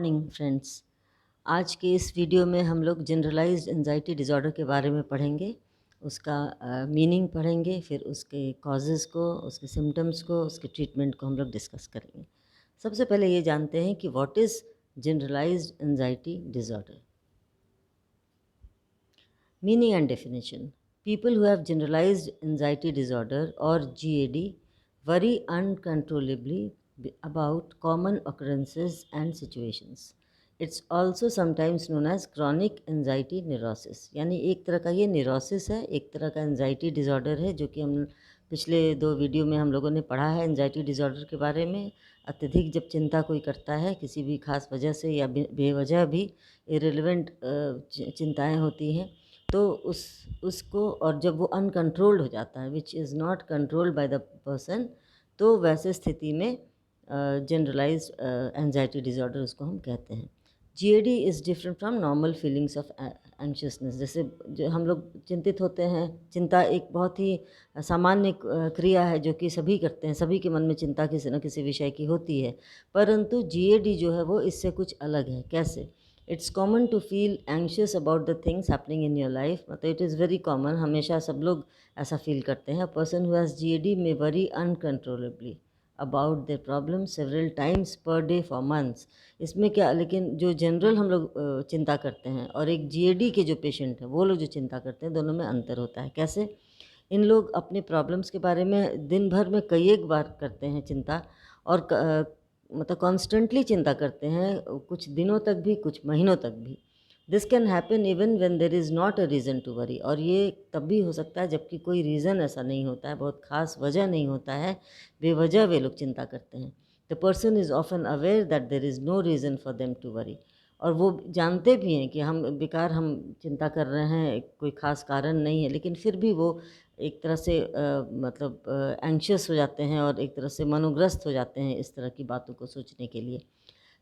Morning friends. आज के इस वीडियो में हम लोग जनरलाइज्ड एंजाइटी डिसऑर्डर के बारे में पढ़ेंगे। उसका मीनिंग पढ़ेंगे, फिर उसके कॉजेज़ को, उसके सिम्टम्स को, उसके ट्रीटमेंट को हम लोग डिस्कस करेंगे। सबसे पहले ये जानते हैं कि what is generalised anxiety disorder. Meaning and definition: people who have generalized anxiety disorder or GAD worry uncontrollably about common occurrences and situations. It's also sometimes known as chronic anxiety neurosis. यानी एक तरह का ये neurosis है, एक तरह का anxiety disorder है, जो कि हम पिछले 2 वीडियो में हम लोगों ने पढ़ा है एंजाइटी डिसऑर्डर के बारे में। अत्यधिक जब चिंता कोई करता है किसी भी खास वजह से या बेवजह भी इरेलीवेंट चिंताएँ होती हैं, तो उसको, और जब वो अनकंट्रोल्ड हो जाता है, which is not controlled by the person, तो वैसे स्थिति में जनरलाइज्ड एंजाइटी डिसऑर्डर उसको हम कहते हैं। GAD is different from normal feelings of anxiousness. जैसे जो हम लोग चिंतित होते हैं, चिंता एक बहुत ही सामान्य क्रिया है जो कि सभी करते हैं, सभी के मन में चिंता किसी न किसी विषय की होती है, परंतु जीएडी जो है वो इससे कुछ अलग है। कैसे? It's common to feel anxious about the things happening in your life. मतलब इट इज़ वेरी कॉमन, हमेशा सब लोग ऐसा फील करते हैं। A person who has GAD में worry uncontrollably about their problem several times per day for months. इसमें क्या, लेकिन जो जनरल हम लोग चिंता करते हैं और एक जीएडी के जो पेशेंट हैं वो लोग जो चिंता करते हैं, दोनों में अंतर होता है। कैसे? इन लोग अपने प्रॉब्लम्स के बारे में दिन भर में कई एक बार करते हैं चिंता, और मतलब कॉन्स्टेंटली चिंता करते हैं, कुछ दिनों तक भी, कुछ महीनों तक भी। This can happen even when there is not a reason to worry. और ये तब भी हो सकता है जबकि कोई रीज़न ऐसा नहीं होता है, बहुत ख़ास वजह नहीं होता है, बेवजह वे लोग चिंता करते हैं। The person is often aware that there is no reason for them to worry. और वो जानते भी हैं कि हम बेकार हम चिंता कर रहे हैं, कोई ख़ास कारण नहीं है, लेकिन फिर भी वो एक तरह से मतलब एंग्शियस हो जाते हैं और एक तरह से मनोग्रस्त हो जाते हैं इस तरह की बातों को सोचने के लिए।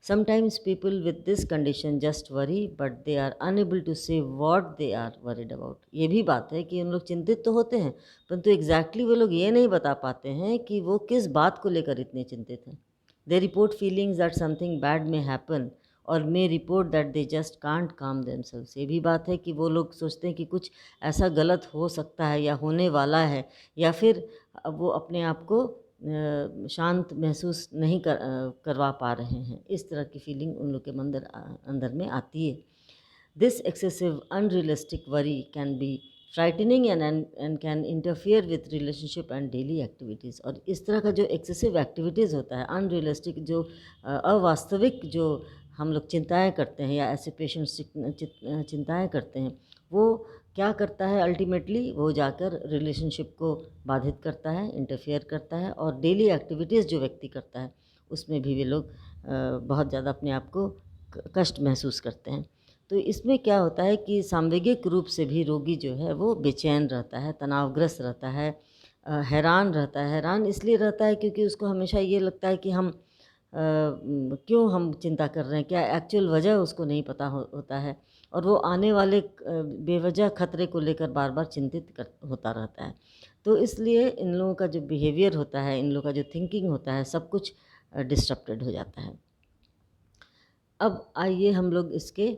Sometimes people with this condition just worry but they are unable to say what they are worried about. ये भी बात है कि उन लोग चिंतित तो होते हैं, परंतु एग्जैक्टली वो लोग ये नहीं बता पाते हैं कि वो किस बात को लेकर इतने चिंतित हैं। They report feelings that something bad may happen और may report that they just can't calm themselves. ये भी बात है कि वो लोग सोचते हैं कि कुछ ऐसा गलत हो सकता है या होने वाला है, या फिर वो अपने आप को शांत महसूस नहीं करवा पा रहे हैं। इस तरह की फीलिंग उन लोग के अंदर में आती है। This excessive unrealistic worry can be frightening and can interfere with relationship and daily activities. और इस तरह का जो एक्सेसिव एक्टिविटीज़ होता है, अनरियलिस्टिक, जो अवास्तविक जो हम लोग चिंताएं करते हैं या ऐसे पेशेंट्स चिंताएं करते हैं, वो क्या करता है अल्टीमेटली, वो जाकर रिलेशनशिप को बाधित करता है, इंटरफेयर करता है, और डेली एक्टिविटीज़ जो व्यक्ति करता है उसमें भी वे लोग बहुत ज़्यादा अपने आप को कष्ट महसूस करते हैं। तो इसमें क्या होता है कि सांवेगिक रूप से भी रोगी जो है वो बेचैन रहता है, तनावग्रस्त रहता है, हैरान रहता है। हैरान इसलिए रहता है क्योंकि उसको हमेशा ये लगता है कि हम क्यों हम चिंता कर रहे हैं, क्या एक्चुअल वजह उसको नहीं पता होता है, और वो आने वाले बेवजह खतरे को लेकर बार बार होता रहता है। तो इसलिए इन लोगों का जो बिहेवियर होता है, इन लोगों का जो थिंकिंग होता है, सब कुछ डिस्टर्प्टेड हो जाता है। अब आइए हम लोग इसके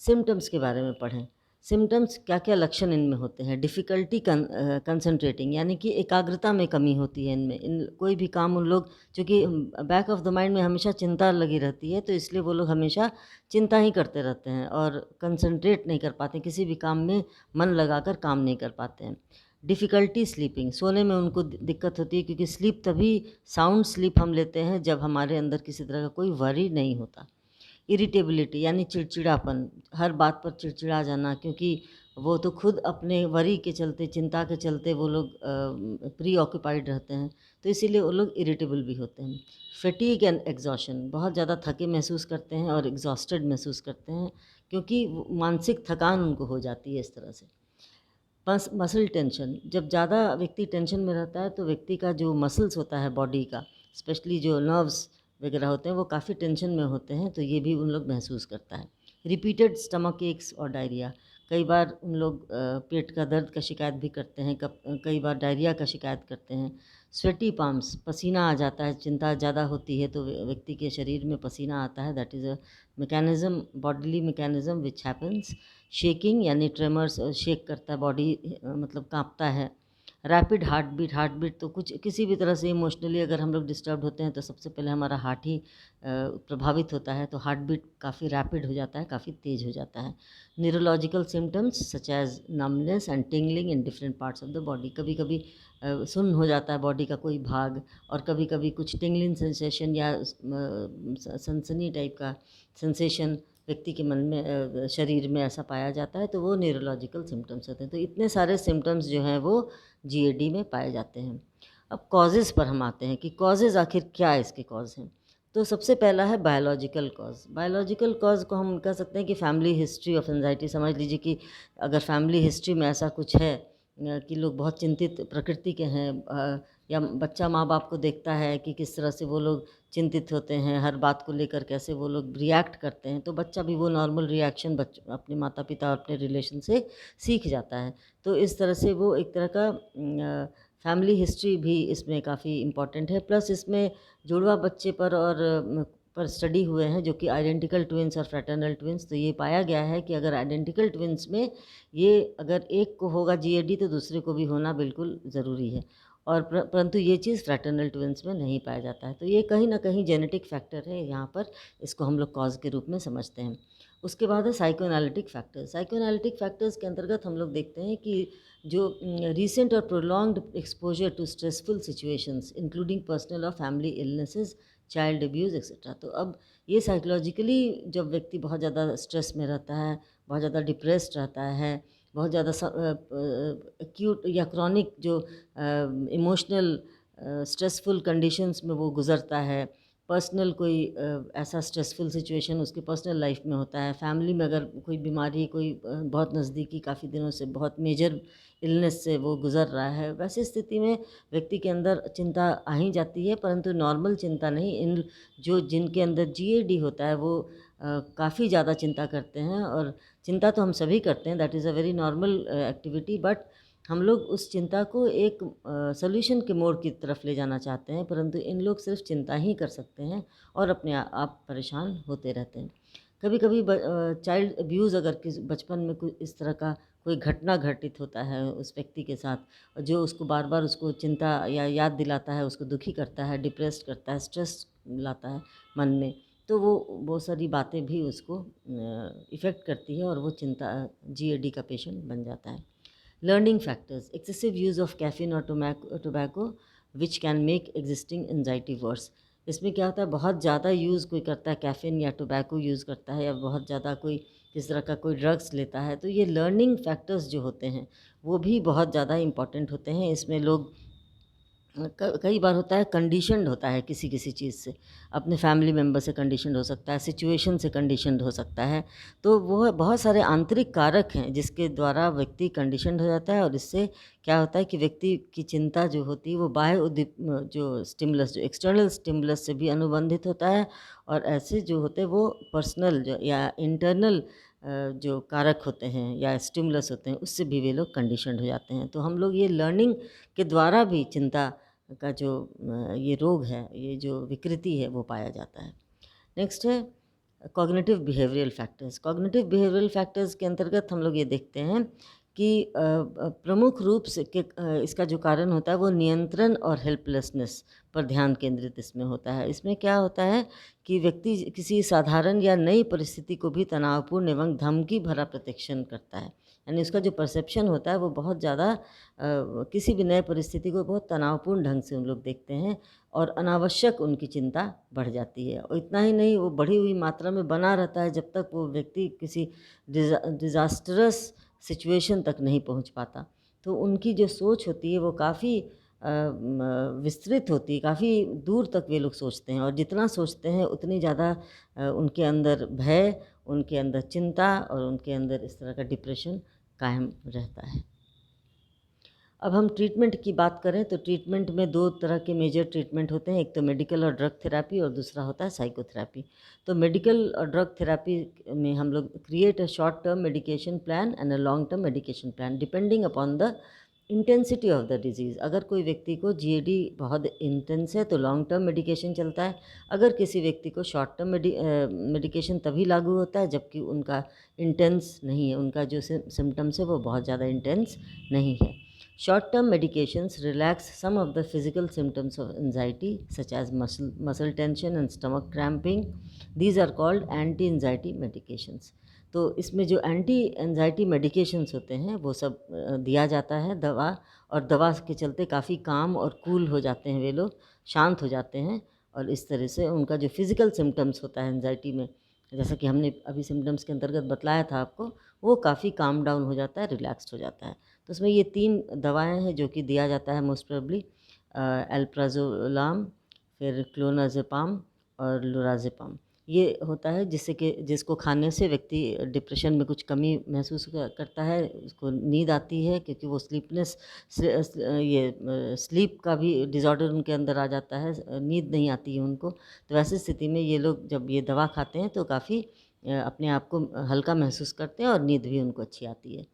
सिम्टम्स के बारे में पढ़ें। सिम्टम्स, क्या क्या लक्षण इनमें होते हैं। डिफ़िकल्टी कंसंट्रेटिंग, यानी कि एकाग्रता में कमी होती है इनमें। कोई भी काम उन लोग, चूँकि बैक ऑफ द माइंड में हमेशा चिंता लगी रहती है, तो इसलिए वो लोग हमेशा चिंता ही करते रहते हैं और कंसंट्रेट नहीं कर पाते, किसी भी काम में मन लगाकर काम नहीं कर पाते हैं। डिफ़िकल्टी स्लीपिंग, सोने में उनको दिक्कत होती है, क्योंकि स्लीप तभी साउंड स्लीप हम लेते हैं जब हमारे अंदर किसी तरह का कोई वरी नहीं होता। इरिटेबिलिटी, यानी चिड़चिड़ापन, हर बात पर चिड़चिड़ा जाना, क्योंकि वो तो खुद अपने वरी के चलते, चिंता के चलते वो लोग प्री ऑक्यूपाइड रहते हैं, तो इसीलिए वो लोग इरिटेबल भी होते हैं। फटीग एंड एग्जॉशन, बहुत ज़्यादा थके महसूस करते हैं और एग्जॉस्टेड महसूस करते हैं, क्योंकि मानसिक थकान उनको हो जाती है इस तरह से। बस मसल टेंशन, जब ज़्यादा व्यक्ति टेंशन में रहता है तो व्यक्ति का जो मसल्स होता है बॉडी का, स्पेशली जो नर्व्स वगैरह होते हैं, वो काफ़ी टेंशन में होते हैं, तो ये भी उन लोग महसूस करता है। रिपीटेड स्टमक एक्स और डायरिया, कई बार उन लोग पेट का दर्द का शिकायत भी करते हैं, कई बार डायरिया का शिकायत करते हैं। स्वेटी पाम्स, पसीना आ जाता है, चिंता ज़्यादा होती है तो व्यक्ति के शरीर में पसीना आता है, that is a mechanism, bodily mechanism which happens. Shaking यानी ट्रेमर्स, शेक करता है बॉडी, मतलब काँपता है। Rapid heart beat, heart beat तो कुछ किसी भी तरह से इमोशनली अगर हम लोग डिस्टर्ब्ड होते हैं तो सबसे पहले हमारा हार्ट ही प्रभावित होता है, तो हार्ट बीट काफ़ी रैपिड हो जाता है, काफ़ी तेज़ हो जाता है। Neurological symptoms such as numbness and tingling in different parts of the body, कभी कभी सुन्न हो जाता है बॉडी का कोई भाग, और कभी कभी कुछ टिंगलिंग सेंसेशन या सनसनी टाइप का सेंसेशन व्यक्ति के मन में, शरीर में ऐसा पाया जाता है, तो वो न्यूरोलॉजिकल सिम्टम्स होते हैं। तो इतने सारे सिम्टम्स जो हैं वो जीएडी में पाए जाते हैं। अब कॉजेज़ पर हम आते हैं कि कॉजेज़ आखिर क्या इसके कॉज हैं। तो सबसे पहला है बायोलॉजिकल कॉज। बायोलॉजिकल कॉज को हम कह सकते हैं कि फैमिली हिस्ट्री ऑफ एंजाइटी। समझ लीजिए कि अगर फैमिली हिस्ट्री में ऐसा कुछ है कि लोग बहुत चिंतित प्रकृति के हैं, या बच्चा माँ बाप को देखता है कि किस तरह से वो लोग चिंतित होते हैं, हर बात को लेकर कैसे वो लोग रिएक्ट करते हैं, तो बच्चा भी वो नॉर्मल रिएक्शन अपने माता पिता और अपने रिलेशन से सीख जाता है। तो इस तरह से वो एक तरह का फैमिली हिस्ट्री भी इसमें काफ़ी इम्पॉर्टेंट है। प्लस इसमें जुड़वा बच्चे पर और पर स्टडी हुए हैं जो कि आइडेंटिकल ट्विन्स और फ्रैटर्नल ट्विन्स, तो ये पाया गया है कि अगर आइडेंटिकल ट्विन्स में ये अगर एक को होगा जीएडी तो दूसरे को भी होना बिल्कुल ज़रूरी है, और परंतु ये चीज़ फ्रैटर्नल ट्विन्स में नहीं पाया जाता है। तो ये कहीं ना कहीं जेनेटिक फैक्टर है, यहाँ पर इसको हम लोग कॉज के रूप में समझते हैं। उसके बाद है साइकोएनालिटिक फैक्टर्स। साइकोएनालिटिक फैक्टर्स के अंतर्गत हम लोग देखते हैं कि जो रीसेंट और prolonged exposure to stressful situations including personal और family illnesses, child abuse etcetera. तो अब ये साइकोलॉजिकली जब व्यक्ति बहुत ज़्यादा स्ट्रेस में रहता है, बहुत ज़्यादा डिप्रेस्ड रहता है, बहुत ज़्यादा एक्यूट या क्रॉनिक जो इमोशनल स्ट्रेसफुल कंडीशंस में वो गुज़रता है, पर्सनल कोई ऐसा स्ट्रेसफुल सिचुएशन उसकी पर्सनल लाइफ में होता है, फैमिली में अगर कोई बीमारी, कोई बहुत नज़दीकी काफ़ी दिनों से बहुत मेजर इलनेस से वो गुज़र रहा है, वैसी स्थिति में व्यक्ति के अंदर चिंता आ ही जाती है, परंतु नॉर्मल चिंता नहीं। इन जो जिनके अंदर जीएडी होता है वो काफ़ी ज़्यादा चिंता करते हैं, और चिंता तो हम सभी करते हैं, that is a very normal activity, but हम लोग उस चिंता को एक सॉल्यूशन के मोड़ की तरफ ले जाना चाहते हैं, परंतु इन लोग सिर्फ चिंता ही कर सकते हैं और अपने आप परेशान होते रहते हैं। कभी कभी चाइल्ड अब्यूज़, अगर किस बचपन में कोई इस तरह का कोई घटना घटित होता है उस व्यक्ति के साथ, जो उसको बार बार उसको चिंता या याद दिलाता है, उसको दुखी करता है, डिप्रेस्ड करता है, स्ट्रेस लाता है मन में, तो वो सारी बातें भी उसको इफ़ेक्ट करती है और वो चिंता जीएडी का पेशेंट बन जाता है। Learning factors, excessive use of caffeine और tobacco which can make existing anxiety worse. इसमें क्या होता है, बहुत ज़्यादा यूज़ कोई करता है, कैफीन या टोबैको यूज़ करता है, या बहुत ज़्यादा कोई किस तरह का कोई ड्रग्स लेता है, तो ये लर्निंग फैक्टर्स जो होते हैं वो भी बहुत ज़्यादा इम्पॉर्टेंट होते हैं। इसमें लोग कई बार होता है कंडीशन्ड होता है किसी किसी चीज़ से, अपने फैमिली मेम्बर से कंडीशन्ड हो सकता है, सिचुएशन से कंडीशन्ड हो सकता है, तो वो बहुत सारे आंतरिक कारक हैं जिसके द्वारा व्यक्ति कंडीशन्ड हो जाता है, और इससे क्या होता है कि व्यक्ति की चिंता जो होती है वो बाह्य उद्दीप जो स्टिमुलस, जो एक्सटर्नल स्टिमुलस से भी अनुबंधित होता है, और ऐसे जो होते हैं वो पर्सनल जो या इंटरनल जो कारक होते हैं या स्टिमुलस होते हैं उससे भी वे लोग कंडीशन्ड हो जाते हैं। तो हम लोग ये लर्निंग के द्वारा भी चिंता का जो ये रोग है, ये जो विकृति है वो पाया जाता है। नेक्स्ट है cognitive behavioural factors. Cognitive behavioural factors के अंतर्गत हम लोग ये देखते हैं कि प्रमुख रूप से इसका जो कारण होता है वो नियंत्रण और हेल्पलेसनेस पर ध्यान केंद्रित इसमें होता है। इसमें क्या होता है कि व्यक्ति किसी साधारण या नई परिस्थिति को भी तनावपूर्ण एवं धमकी भरा प्रत्याख्यान करता है, यानी उसका जो परसेप्शन होता है वो बहुत ज़्यादा किसी भी नए परिस्थिति को बहुत तनावपूर्ण ढंग से उन लोग देखते हैं, और अनावश्यक उनकी चिंता बढ़ जाती है। और इतना ही नहीं, वो बढ़ी हुई मात्रा में बना रहता है जब तक वो व्यक्ति किसी डिज़ास्टरस सिचुएशन तक नहीं पहुंच पाता। तो उनकी जो सोच होती है वो काफ़ी विस्तृत होती है, काफ़ी दूर तक वे लोग सोचते हैं, और जितना सोचते हैं उतनी ज़्यादा उनके अंदर भय, उनके अंदर चिंता और उनके अंदर इस तरह का डिप्रेशन कायम रहता है। अब हम ट्रीटमेंट की बात करें तो ट्रीटमेंट में दो तरह के मेजर ट्रीटमेंट होते हैं, एक तो मेडिकल और ड्रग थेरेपी, और दूसरा होता है साइकोथेरेपी। तो मेडिकल और ड्रग थेरेपी में हम लोग create a short term medication plan and a long term medication plan depending upon the intensity of the disease, अगर कोई व्यक्ति को जीएडी बहुत इंटेंस है तो लॉन्ग टर्म मेडिकेशन चलता है। अगर किसी व्यक्ति को शॉर्ट टर्म मेडिकेशन तभी लागू होता है जबकि उनका इंटेंस नहीं है, उनका जो सिम्टम्स है वो बहुत ज़्यादा इंटेंस नहीं है। Short term medications relax some of the physical symptoms of anxiety such as muscle tension and stomach cramping. These are called anti-anxiety medications. तो इसमें जो एंटी एंजाइटी मेडिकेशंस होते हैं वो सब दिया जाता है दवा, और दवा के चलते काफ़ी काम और कूल हो जाते हैं वे लोग, शांत हो जाते हैं, और इस तरह से उनका जो फिज़िकल सिम्टम्स होता है एंजाइटी में, जैसा कि हमने अभी सिम्टम्स के अंतर्गत बतलाया था आपको, वो काफ़ी काम डाउन हो जाता है, रिलैक्स्ड हो जाता है। तो उसमें ये 3 दवाएँ हैं जो कि दिया जाता है मोस्ट प्रोबेबली, अल्प्राज़ोलाम, फिर क्लोनाज़ेपाम और लोराज़ेपाम। ये होता है जिससे कि जिसको खाने से व्यक्ति डिप्रेशन में कुछ कमी महसूस करता है, उसको नींद आती है क्योंकि वो स्लीपनेस स्लीप का भी डिज़ॉर्डर उनके अंदर आ जाता है, नींद नहीं आती है उनको। तो ऐसी स्थिति में ये लोग जब ये दवा खाते हैं तो काफ़ी अपने आप को हल्का महसूस करते हैं और नींद भी उनको अच्छी आती है।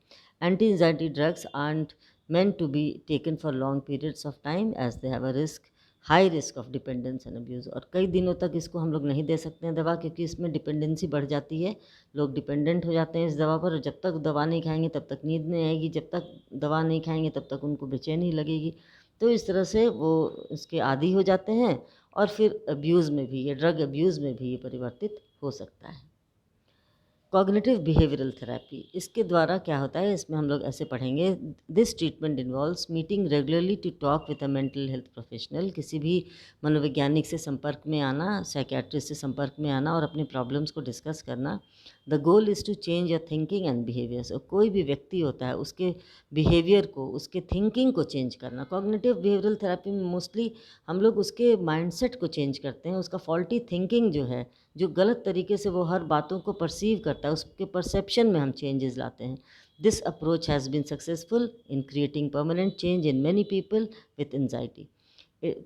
Anti anxiety drugs art meant to be taken for long periods of time as they have a high risk of dependence and abuse, और कई दिनों तक इसको हम लोग नहीं दे सकते हैं दवा, क्योंकि इसमें डिपेंडेंसी बढ़ जाती है, लोग डिपेंडेंट हो जाते हैं इस दवा पर, और जब तक दवा नहीं खाएंगे तब तक नींद नहीं आएगी, जब तक दवा नहीं खाएंगे तब तक उनको बेचैनी लगेगी। तो इस तरह से वो इसके आदी हो जाते हैं, और फिर अब्यूज़ में भी, ये ड्रग अब्यूज़ में भी ये परिवर्तित हो सकता है। कॉग्निटिव बिहेवियरल थेरेपी, इसके द्वारा क्या होता है, इसमें हम लोग ऐसे पढ़ेंगे, this treatment involves meeting regularly to talk with a mental health professional, किसी भी मनोवैज्ञानिक से संपर्क में आना, साइकेट्रिस्ट से संपर्क में आना और अपने प्रॉब्लम्स को डिस्कस करना। The goal is to change your thinking and behaviours, और कोई भी व्यक्ति होता है उसके बिहेवियर को, उसके थिंकिंग को चेंज करना। कॉग्निटिव बिहेवियरल थेरेपी में मोस्टली हम लोग उसके माइंडसेट को चेंज करते हैं, उसका फॉल्टी थिंकिंग जो है, जो गलत तरीके से वो हर बातों को परसीव करता है, उसके परसेप्शन में हम चेंजेस लाते हैं। This approach has been successful in creating permanent change in many people with anxiety.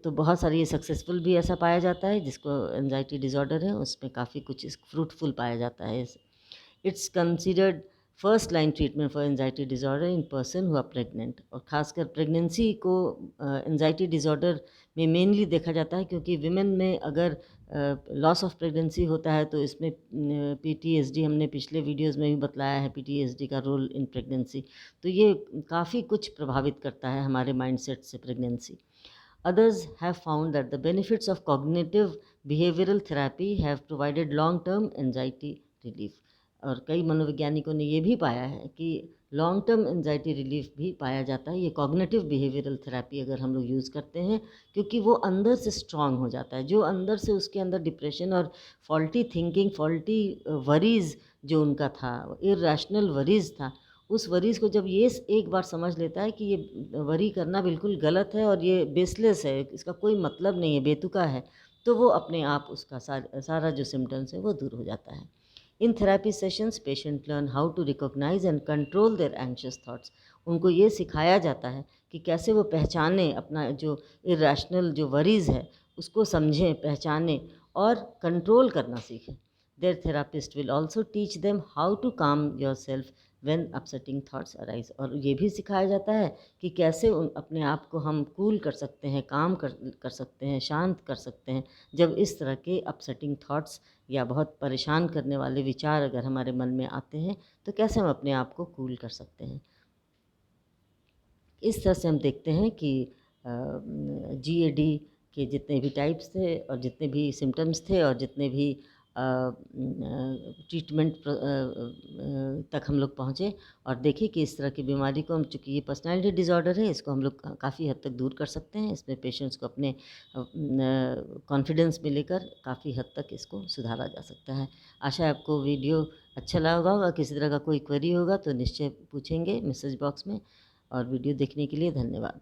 तो बहुत सारी ये सक्सेसफुल भी ऐसा पाया जाता है, जिसको एंजाइटी डिसऑर्डर है उसमें काफ़ी कुछ फ्रूटफुल पाया जाता है। It's considered first line treatment for anxiety disorder in person who are pregnant, और ख़ासकर प्रेगनेंसी को एंजाइटी डिसऑर्डर में मेनली देखा जाता है, क्योंकि विमेन में अगर लॉस ऑफ प्रेगनेंसी होता है तो इसमें पीटीएसडी, हमने पिछले वीडियोस में भी बतलाया है पीटीएसडी का रोल इन प्रेगनेंसी। तो ये काफ़ी कुछ प्रभावित करता है हमारे माइंडसेट से pregnancy. Others have found that the benefits of cognitive behavioral therapy have provided long-term anxiety relief. और कई मनोवैज्ञानिकों ने ये भी पाया है कि लॉन्ग टर्म एंजाइटी रिलीफ भी पाया जाता है ये कॉग्निटिव बिहेवियरल थेरेपी अगर हम लोग यूज़ करते हैं, क्योंकि वो अंदर से स्ट्रांग हो जाता है, जो अंदर से उसके अंदर डिप्रेशन और फॉल्टी थिंकिंग, फॉल्टी वरीज़ जो उनका था, इर्रेशनल वरीज़ था, उस वरीज़ को जब ये एक बार समझ लेता है कि ये वरी करना बिल्कुल गलत है और ये बेसलेस है, इसका कोई मतलब नहीं है, बेतुका है, तो वो अपने आप उसका सारा जो सिम्टम्स है वो दूर हो जाता है। In therapy sessions patient learn how to recognise and control their anxious thoughts, उनको ये सिखाया जाता है कि कैसे वो पहचानें अपना जो इरेशनल जो वरीज़ है उसको समझें, पहचानें और कंट्रोल करना सीखें। Their therapist will also teach them how to calm yourself when upsetting thoughts arise, और ये भी सिखाया जाता है कि कैसे अपने आप को हम कूल कर सकते हैं, काम कर सकते हैं, शांत कर सकते हैं जब इस तरह के अपसेटिंग थॉट्स या बहुत परेशान करने वाले विचार अगर हमारे मन में आते हैं तो कैसे हम अपने आप को कूल कर सकते हैं। इस तरह से हम देखते हैं कि जीएडी के जितने भी टाइप्स थे और जितने भी सिम्टम्स थे और जितने भी ट्रीटमेंट तक हम लोग पहुँचे और देखें कि इस तरह की बीमारी को हम, चूँकि ये पर्सनैलिटी डिसऑर्डर है, इसको हम लोग काफ़ी हद तक दूर कर सकते हैं। इसमें पेशेंट्स को अपने कॉन्फिडेंस में लेकर काफ़ी हद तक इसको सुधारा जा सकता है। आशा है आपको वीडियो अच्छा लगा होगा। किसी तरह का कोई क्वेरी होगा तो निश्चय पूछेंगे मैसेज बॉक्स में, और वीडियो देखने के लिए धन्यवाद।